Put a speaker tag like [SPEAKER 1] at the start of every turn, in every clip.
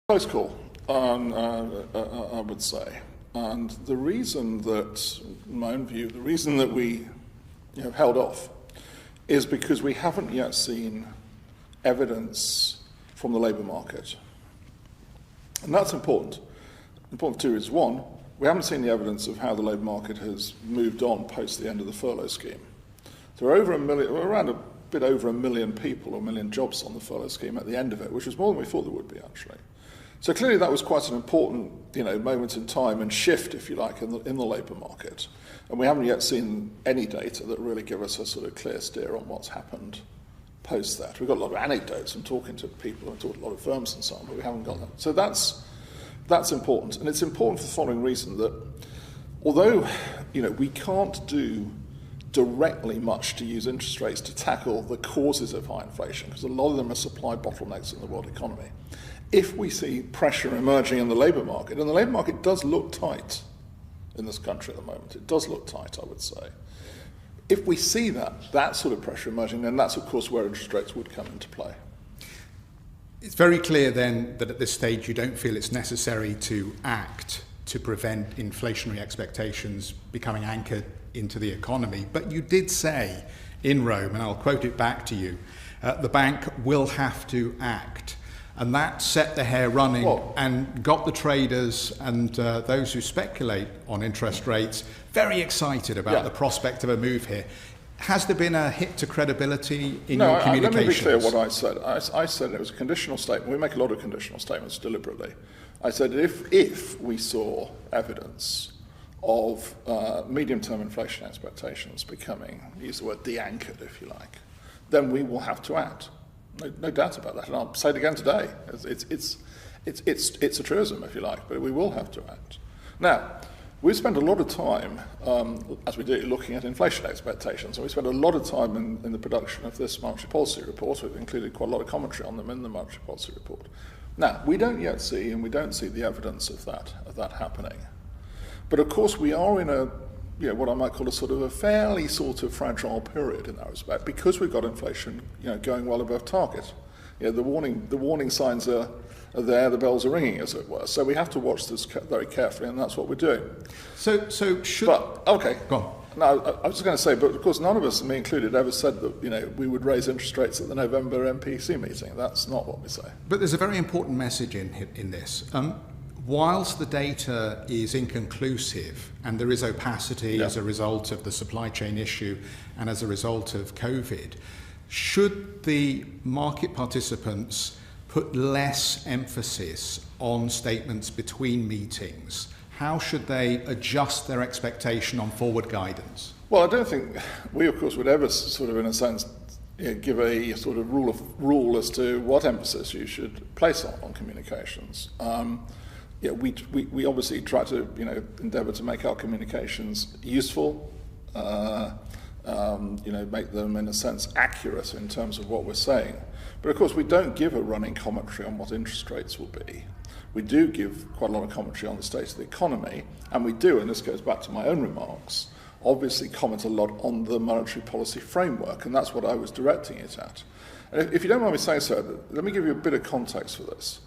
[SPEAKER 1] Close call, I would say. And the reason that, in my own view, the reason that we held off is because we haven't yet seen evidence from the labour market. And that's important. Important for two reasons. One, we haven't seen the evidence of how the labour market has moved on post the end of the furlough scheme. There are around a bit over 1 million people or 1 million jobs on the furlough scheme at the end of it, which was more than we thought there would be, actually. So clearly that was quite an important moment in time and shift, if you like, in the labour market. And we haven't yet seen any data that really give us a sort of clear steer on what's happened post that. We've got a lot of anecdotes and talking to people and talking to a lot of firms and so on, but we haven't got that. So that's important. And it's important for the following reason, that although we can't do directly much to use interest rates to tackle the causes of high inflation, because a lot of them are supply bottlenecks in the world economy, if we see pressure emerging in the labour market, and the labour market does look tight in this country at the moment, it does look tight, I would say. If we see that sort of pressure emerging, then that's of course where interest rates would come into play.
[SPEAKER 2] It's very clear then that at this stage you don't feel it's necessary to act to prevent inflationary expectations becoming anchored into the economy. But you did say in Rome, and I'll quote it back to you, the bank will have to act. And that set the hair running and got the traders and those who speculate on interest rates very excited about the prospect of a move here. Has there been a hit to credibility in your communications?
[SPEAKER 1] Let me be clear what I said. I said it was a conditional statement. We make a lot of conditional statements deliberately. I said if we saw evidence of medium-term inflation expectations becoming, use the word de-anchored if you like, then we will have to act. No doubt about that, and I'll say it again today. It's a truism, if you like, but we will have to act. Now, we've spent a lot of time, as we do, looking at inflation expectations, and we spent a lot of time in the production of this monetary policy report. We've included quite a lot of commentary on them in the monetary policy report. Now, we don't yet see, and we don't see the evidence of that happening. But of course, we are in what I might call a sort of a fairly sort of fragile period in that respect, because we've got inflation, going well above target. The warning signs are there, the bells are ringing, as it were. So we have to watch this very carefully, and that's what we're doing.
[SPEAKER 2] So should...
[SPEAKER 1] But, okay.
[SPEAKER 2] Go on.
[SPEAKER 1] No, I was just going to say, but of course none of us, me included, ever said that, we would raise interest rates at the November MPC meeting. That's not what we say.
[SPEAKER 2] But there's a very important message in this. Whilst the data is inconclusive and there is opacity as a result of the supply chain issue and as a result of COVID, should the market participants put less emphasis on statements between meetings? How should they adjust their expectation on forward guidance?
[SPEAKER 1] Well, I don't think we, of course, would ever sort of, in a sense, give a sort of rule as to what emphasis you should place on communications. We obviously try to endeavour to make our communications useful, make them in a sense accurate in terms of what we're saying. But of course we don't give a running commentary on what interest rates will be. We do give quite a lot of commentary on the state of the economy, and we do, and this goes back to my own remarks, obviously comment a lot on the monetary policy framework, and that's what I was directing it at. And if you don't mind me saying so, let me give you a bit of context for this.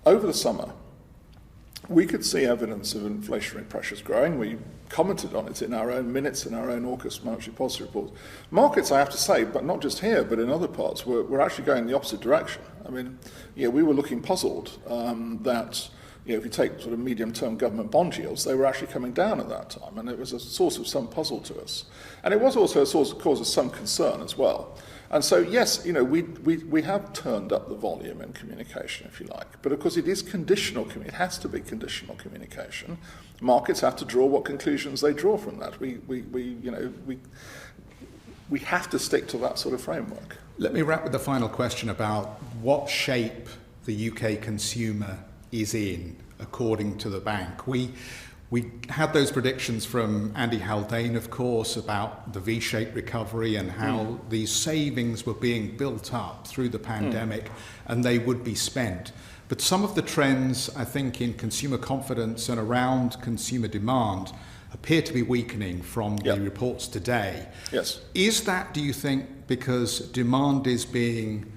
[SPEAKER 1] Over the summer, we could see evidence of inflationary pressures growing. We commented on it in our own minutes, in our own August monetary policy report. Markets, I have to say, but not just here, but in other parts, were actually going in the opposite direction. I mean, we were looking puzzled that, if you take sort of medium-term government bond yields, they were actually coming down at that time, and it was a source of some puzzle to us. And it was also a cause of some concern as well. And so, yes, we have turned up the volume in communication, if you like. But of course, it is conditional. It has to be conditional communication. Markets have to draw what conclusions they draw from that. We have to stick to that sort of framework.
[SPEAKER 2] Let me wrap with the final question about what shape the UK consumer is in, according to the bank. We had those predictions from Andy Haldane, of course, about the V-shaped recovery and how these savings were being built up through the pandemic and they would be spent. But some of the trends, I think, in consumer confidence and around consumer demand appear to be weakening from the reports today.
[SPEAKER 1] Yes.
[SPEAKER 2] Is that, do you think, because demand is being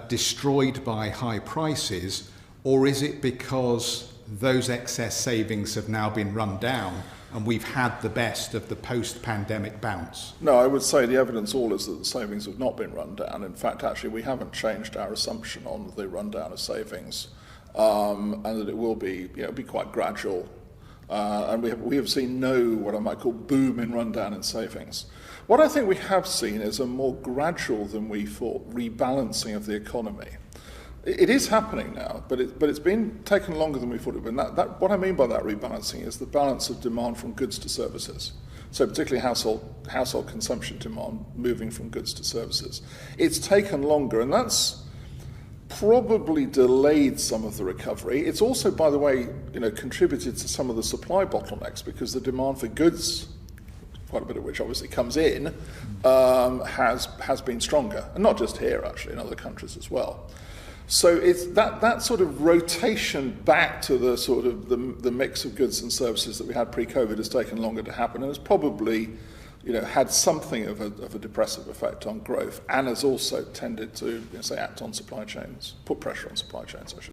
[SPEAKER 2] destroyed by high prices, or is it because those excess savings have now been run down and we've had the best of the post-pandemic bounce?
[SPEAKER 1] No, I would say the evidence all is that the savings have not been run down. In fact, actually, we haven't changed our assumption on the rundown of savings, and that it will be, be quite gradual. And we have seen no, what I might call, boom in rundown in savings. What I think we have seen is a more gradual than we thought rebalancing of the economy. It is happening now, but it's been taken longer than we thought it would. And what I mean by that rebalancing is the balance of demand from goods to services. So particularly household consumption demand moving from goods to services. It's taken longer, and that's probably delayed some of the recovery. It's also, by the way, contributed to some of the supply bottlenecks because the demand for goods, quite a bit of which obviously comes in, has been stronger, and not just here actually, in other countries as well. So it's that sort of rotation back to the sort of the mix of goods and services that we had pre-COVID has taken longer to happen, and has probably had something of a depressive effect on growth, and has also tended to act on supply chains, put pressure on supply chains, I should